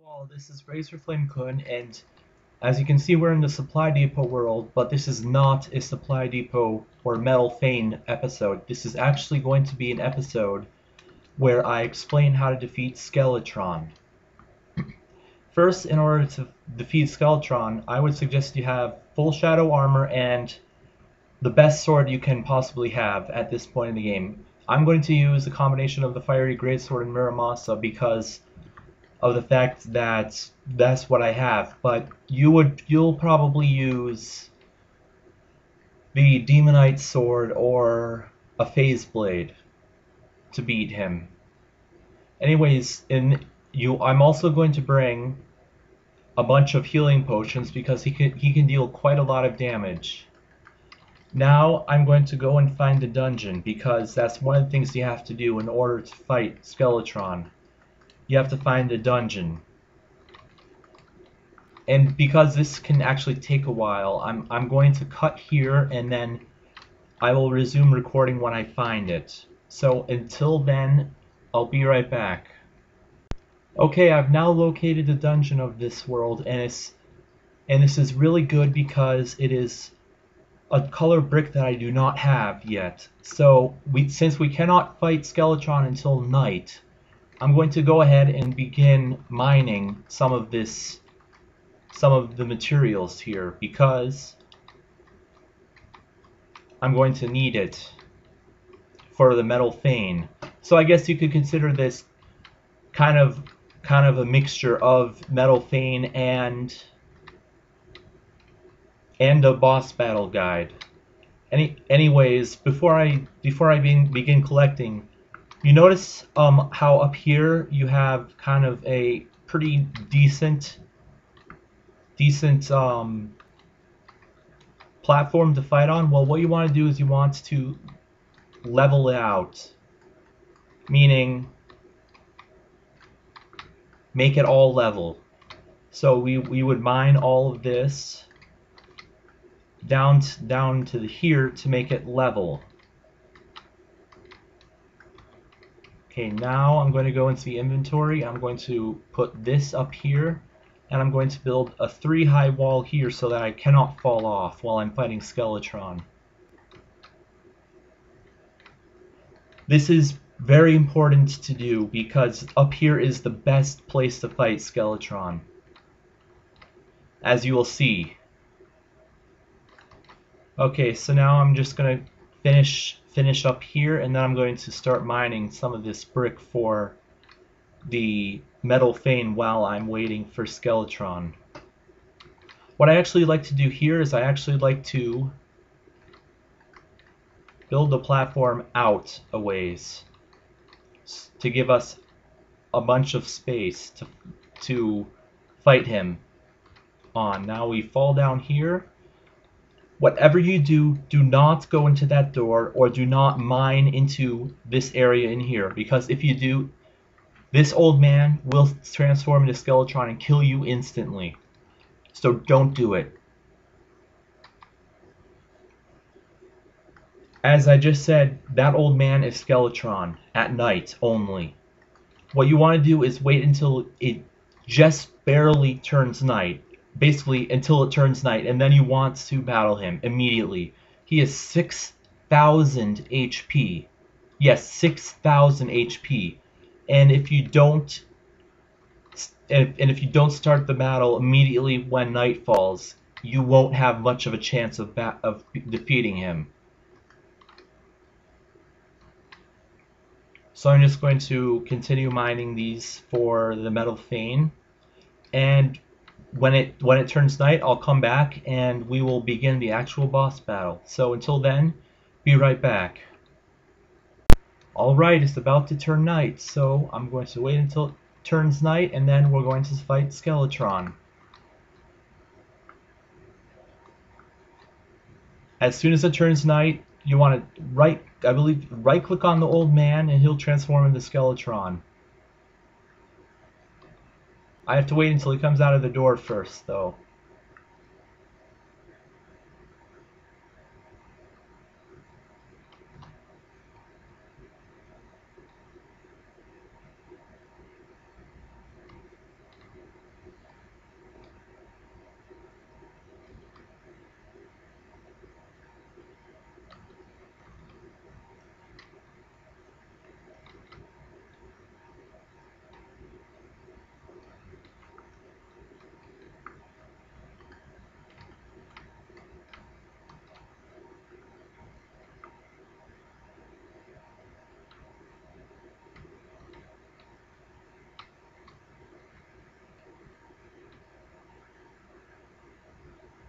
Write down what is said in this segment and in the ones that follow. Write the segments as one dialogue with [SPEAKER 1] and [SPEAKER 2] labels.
[SPEAKER 1] all, this is Razorflamekun, and as you can see, we're in the Supply Depot world, but this is not a Supply Depot or Metal Fane episode. This is actually going to be an episode where I explain how to defeat Skeletron. First, in order to defeat Skeletron, I would suggest you have full shadow armor and the best sword you can possibly have at this point in the game. I'm going to use a combination of the Fiery Greatsword and Muramasa because of the fact that that's what I have, but you'll probably use the Demonite Sword or a Phase Blade to beat him. Anyways, I'm also going to bring a bunch of healing potions because he can deal quite a lot of damage. Now I'm going to go and find the dungeon because that's one of the things you have to do in order to fight Skeletron. You have to find the dungeon. And because this can actually take a while, I'm going to cut here and then I will resume recording when I find it. So until then, I'll be right back. Okay, I've now located the dungeon of this world, and this is really good because it is a color brick that I do not have yet. So since we cannot fight Skeletron until night, I'm going to go ahead and begin mining some of the materials here because I'm going to need it for the Metal Fane. So I guess you could consider this kind of a mixture of Metal Fane and a boss battle guide. Anyways, before I begin collecting, you notice how up here you have kind of a pretty decent platform to fight on. Well, what you want to do is you want to level it out, meaning make it all level. So we would mine all of this down to here to make it level. Okay, now I'm going to go into the inventory. I'm going to put this up here, and I'm going to build a 3-high wall here so that I cannot fall off while I'm fighting Skeletron. This is very important to do because up here is the best place to fight Skeletron, as you will see. Okay, so now I'm just going to finish up here, and then I'm going to start mining some of this brick for the Metal Fane while I'm waiting for Skeletron. What I actually like to do here is I actually like to build the platform out a ways to give us a bunch of space to fight him on. Now we fall down here. Whatever you do, do not go into that door or do not mine into this area in here, because if you do, this old man will transform into Skeletron and kill you instantly. So don't do it. As I just said, that old man is Skeletron at night only. What you want to do is wait until it just barely turns night. Basically until it turns night, and then you want to battle him immediately. He is 6,000 HP. Yes, 6,000 HP. And if you don't start the battle immediately when night falls, you won't have much of a chance of defeating him. So I'm just going to continue mining these for the Metal Fane, and when it turns night, I'll come back and we will begin the actual boss battle. So until then, be right back. Alright, it's about to turn night, so I'm going to wait until it turns night, and then we're going to fight Skeletron. As soon as it turns night, you want to right click on the old man and he'll transform into Skeletron. I have to wait until he comes out of the door first, though.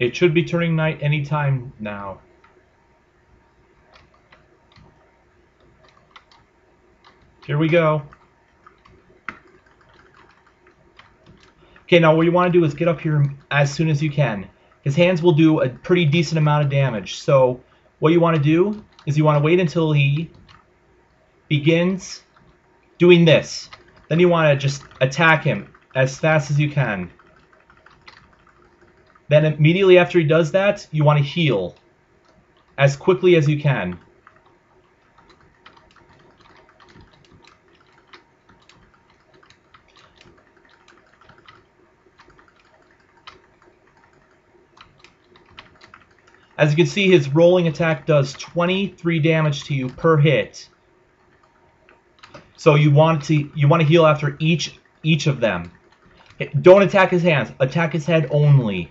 [SPEAKER 1] It should be turning night any time now. Here we go. Okay, now what you want to do is get up here as soon as you can. His hands will do a pretty decent amount of damage. So what you want to do is you want to wait until he begins doing this. Then you want to just attack him as fast as you can. Then immediately after he does that, you want to heal as quickly as you can. As you can see, his rolling attack does 23 damage to you per hit. So you want to heal after each of them. Don't attack his hands. Attack his head only.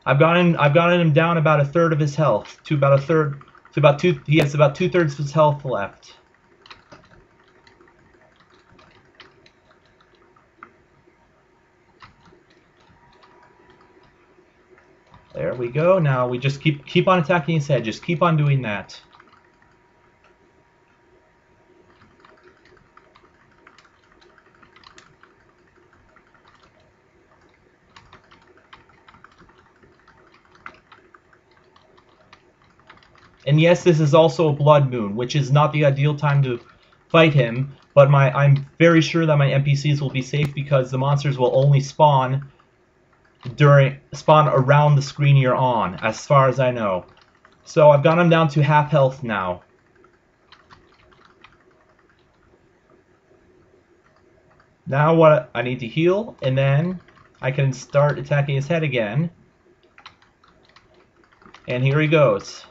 [SPEAKER 1] I've gotten him down about a third of his health to about a third to about two. He has about 2/3 of his health left. There we go. Now we just keep on attacking his head. Just keep on doing that. And yes, this is also a blood moon, which is not the ideal time to fight him, but I'm very sure that my NPCs will be safe because the monsters will only spawn around the screen you're on, as far as I know. So I've got him down to half health now. Now what I need to heal, and then I can start attacking his head again. And here he goes.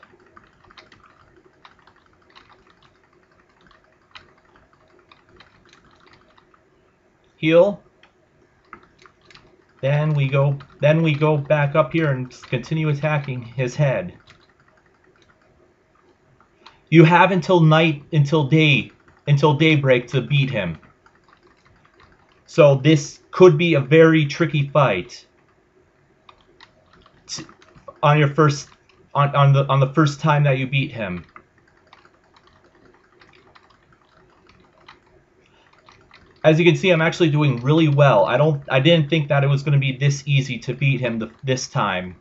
[SPEAKER 1] Heal. Then we go back up here and continue attacking his head. You have until daybreak to beat him. So this could be a very tricky fight on the first time that you beat him. As you can see, I'm actually doing really well. I didn't think that it was going to be this easy to beat him this time.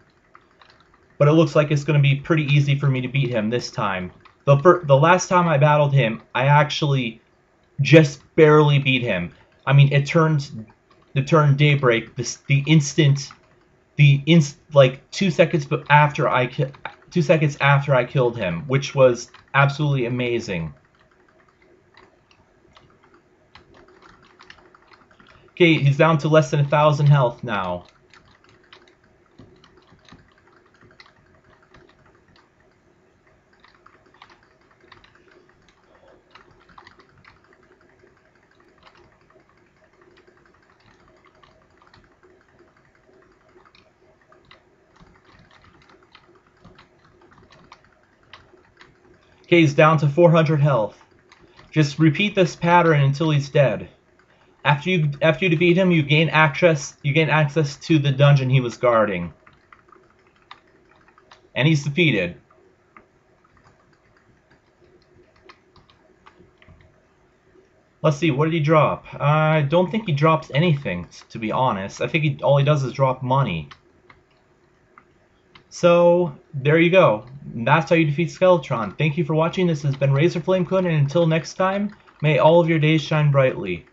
[SPEAKER 1] But it looks like it's going to be pretty easy for me to beat him this time. The last time I battled him, I actually just barely beat him. I mean, it turned daybreak like 2 seconds after I killed him, which was absolutely amazing. Okay, he's down to less than 1,000 health now. Okay, he's down to 400 health. Just repeat this pattern until he's dead. After you defeat him, you gain access to the dungeon he was guarding. And he's defeated. Let's see, what did he drop? I don't think he drops anything, to be honest. I think all he does is drop money. So, there you go. That's how you defeat Skeletron. Thank you for watching. This has been Razorflamekun, and until next time, may all of your days shine brightly.